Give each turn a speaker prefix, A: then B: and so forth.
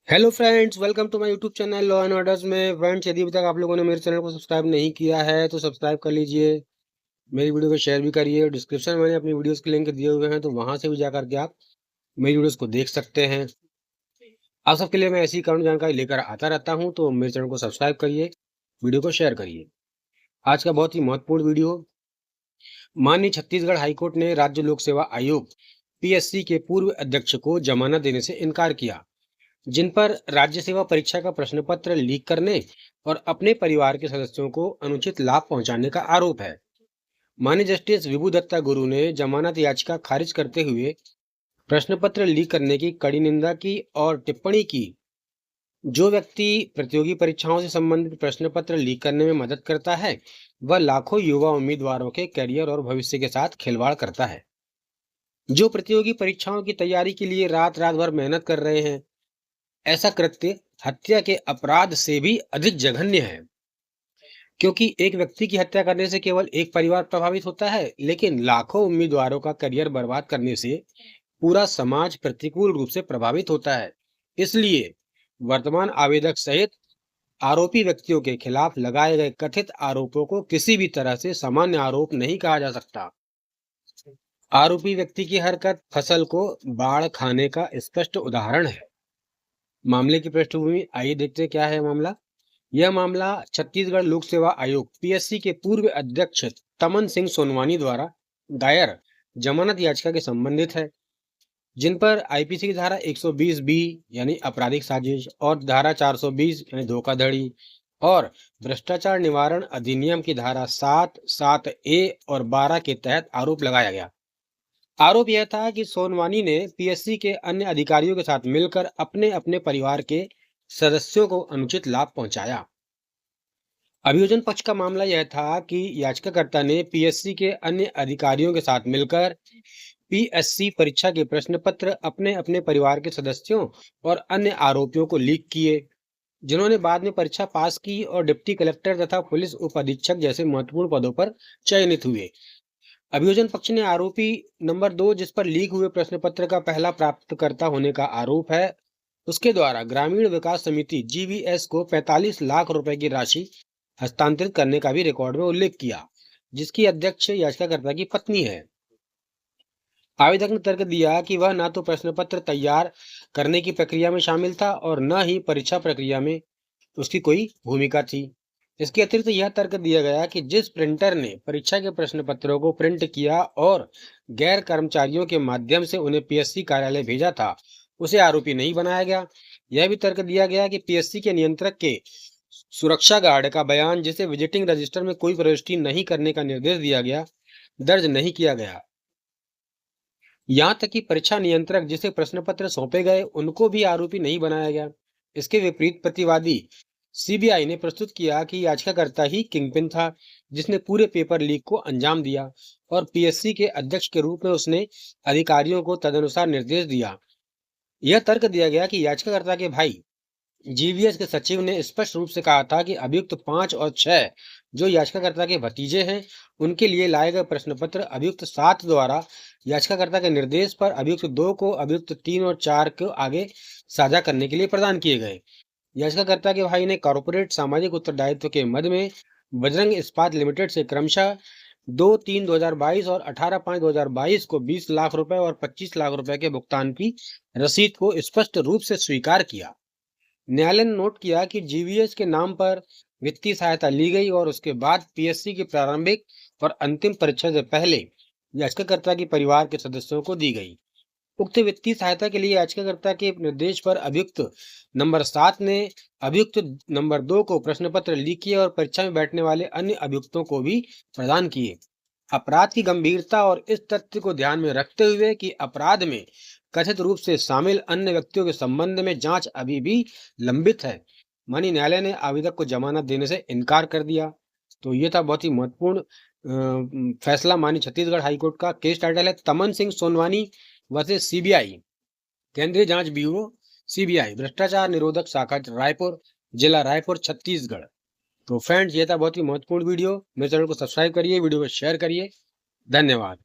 A: Hello friends, welcome to my YouTube channel law and orders में। Friends, यदि अभी तक आप लोगों ने मेरे चैनल को सब्सक्राइब नहीं किया है तो सब्सक्राइब कर लीजिए। मेरी वीडियो को शेयर भी करिए। डिस्क्रिप्शन में मैंने अपनी वीडियोस के लिंक दिए हुए हैं, तो वहां से भी जाकर के आप मेरी वीडियोस को देख सकते हैं। आप सबके लिए मैं ऐसी कानूनी जानकारी लेकर आता रहता हूं, तो मेरे चैनल को सब्सक्राइब करिए, वीडियो को शेयर करिए। आज का बहुत ही महत्वपूर्ण वीडियो। माननीय छत्तीसगढ़ हाईकोर्ट ने राज्य लोक सेवा आयोग पीएससी के पूर्व अध्यक्ष को जमानत देने से इनकार किया, जिन पर राज्य सेवा परीक्षा का प्रश्न पत्र लीक करने और अपने परिवार के सदस्यों को अनुचित लाभ पहुंचाने का आरोप है। माननीय जस्टिस विभू दत्ता गुरु ने जमानत याचिका खारिज करते हुए प्रश्न पत्र लीक करने की कड़ी निंदा की और टिप्पणी की। जो व्यक्ति प्रतियोगी परीक्षाओं से संबंधित प्रश्न पत्र लीक करने में मदद करता है, वह लाखों युवा उम्मीदवारों के करियर और भविष्य के साथ खिलवाड़ करता है। जो प्रतियोगी परीक्षाओं की तैयारी के लिए रात रात भर मेहनत कर रहे हैं, ऐसा कृत्य हत्या के अपराध से भी अधिक जघन्य है, क्योंकि एक व्यक्ति की हत्या करने से केवल एक परिवार प्रभावित होता है, लेकिन लाखों उम्मीदवारों का करियर बर्बाद करने से पूरा समाज प्रतिकूल रूप से प्रभावित होता है। इसलिए वर्तमान आवेदक सहित आरोपी व्यक्तियों के खिलाफ लगाए गए कथित आरोपों को किसी भी तरह से सामान्य आरोप नहीं कहा जा सकता। आरोपी व्यक्ति की हरकत फसल को बाढ़ खाने का स्पष्ट उदाहरण है। मामले की पृष्ठभूमि आइए देखते हैं क्या है मामला। यह मामला छत्तीसगढ़ लोक सेवा आयोग पीएससी के पूर्व अध्यक्ष तमन सिंह सोनवानी द्वारा दायर जमानत याचिका के संबंधित है, जिन पर आईपीसी की धारा 120 बी यानी आपराधिक साजिश और धारा 420 यानी धोखाधड़ी और भ्रष्टाचार निवारण अधिनियम की धारा 7, 7A और 12 के तहत आरोप लगाया गया। आरोप यह था कि सोनवानी ने पीएससी के अन्य अधिकारियों के साथ मिलकर अपने अपने परिवार के सदस्यों को अनुचित लाभ पहुंचाया। अभियोजन पक्ष का मामला यह था कि याचिकाकर्ता ने पीएससी के अन्य अधिकारियों के साथ मिलकर पीएससी परीक्षा के प्रश्न पत्र अपने अपने परिवार के सदस्यों और अन्य आरोपियों को लीक किए, जिन्होंने बाद में परीक्षा पास की और डिप्टी कलेक्टर तथा पुलिस उप अधीक्षक जैसे महत्वपूर्ण पदों पर चयनित हुए। अभियोजन पक्ष ने आरोपी नंबर 2, जिस पर लीक हुए प्रश्न पत्र का पहला प्राप्तकर्ता होने का आरोप है, उसके द्वारा ग्रामीण विकास समिति जीवीएस को 45 लाख रुपए की राशि हस्तांतरित करने का भी रिकॉर्ड में उल्लेख किया, जिसकी अध्यक्ष याचिकाकर्ता की पत्नी है। आवेदक ने तर्क दिया कि वह न तो प्रश्न पत्र तैयार करने की प्रक्रिया में शामिल था और न ही परीक्षा प्रक्रिया में उसकी कोई भूमिका थी। इसके अतिरिक्त यह तर्क दिया गया कि जिस प्रिंटर ने परीक्षा के प्रश्न पत्रों को प्रिंट किया और गैर कर्मचारियों के माध्यम से उन्हें पीएससी कार्यालय भेजा था, उसे आरोपी नहीं बनाया गया। यह भी तर्क दिया गया कि पीएससी के नियंत्रक के सुरक्षा गार्ड का बयान, जिसे विजिटिंग रजिस्टर में कोई प्रविष्टि नहीं करने का निर्देश दिया गया, दर्ज नहीं किया गया। यहाँ तक कि परीक्षा नियंत्रक जिसे प्रश्न पत्र सौंपे गए, उनको भी आरोपी नहीं बनाया गया। इसके विपरीत प्रतिवादी सीबीआई ने प्रस्तुत किया कि याचिकाकर्ता ही किंगपिन था, जिसने पूरे पेपर लीक को अंजाम दिया और पीएससी के अध्यक्ष के रूप में उसने अधिकारियों को तदनुसार निर्देश दिया। यह तर्क दिया गया कि याचिकाकर्ता के भाई जीवीएस के सचिव ने स्पष्ट रूप से कहा था कि अभियुक्त 5 और 6, जो याचिकाकर्ता के भतीजे हैं, उनके लिए लाए गए प्रश्न पत्र अभियुक्त 7 द्वारा याचिकाकर्ता के निर्देश पर अभियुक्त 2 को अभियुक्त 3 और 4 को आगे साझा करने के लिए प्रदान किए गए। याचिकाकर्ता के भाई ने कॉर्पोरेट सामाजिक उत्तरदायित्व के मद में बजरंग इस्पात लिमिटेड से क्रमशः 2/3/2022 और 18/5/2022 को 20 लाख रुपए और 25 लाख रुपए के भुगतान की रसीद को स्पष्ट रूप से स्वीकार किया। न्यायालय ने नोट किया कि जीवीएस के नाम पर वित्तीय सहायता ली गई और उसके बाद पीएससी की प्रारंभिक और अंतिम परीक्षा से पहले याचिकाकर्ता के परिवार के सदस्यों को दी गई। उक्त वित्तीय सहायता के लिए याचिकाकर्ता के निर्देश पर अभियुक्त नंबर 7 ने अभियुक्त नंबर 2 को प्रश्न पत्र लीक किए और परीक्षा में बैठने वाले अन्य अभियुक्तों को भी प्रदान किए। अपराध की गंभीरता और इस तथ्य को ध्यान में रखते हुए कि अपराध में कथित रूप से शामिल अन्य व्यक्तियों के संबंध में जांच अभी भी लंबित है, माननीय न्यायालय ने आवेदक को जमानत देने से इनकार कर दिया। तो ये था बहुत ही महत्वपूर्ण फैसला माननीय छत्तीसगढ़ हाईकोर्ट का। केस टाइटल है तमन सिंह सोनवानी वर्सेस सीबीआई, केंद्रीय जांच ब्यूरो सीबीआई, भ्रष्टाचार निरोधक शाखा रायपुर, जिला रायपुर, छत्तीसगढ़। तो फ्रेंड्स, ये था बहुत ही महत्वपूर्ण वीडियो। मेरे चैनल को सब्सक्राइब करिए, वीडियो को शेयर करिए। धन्यवाद।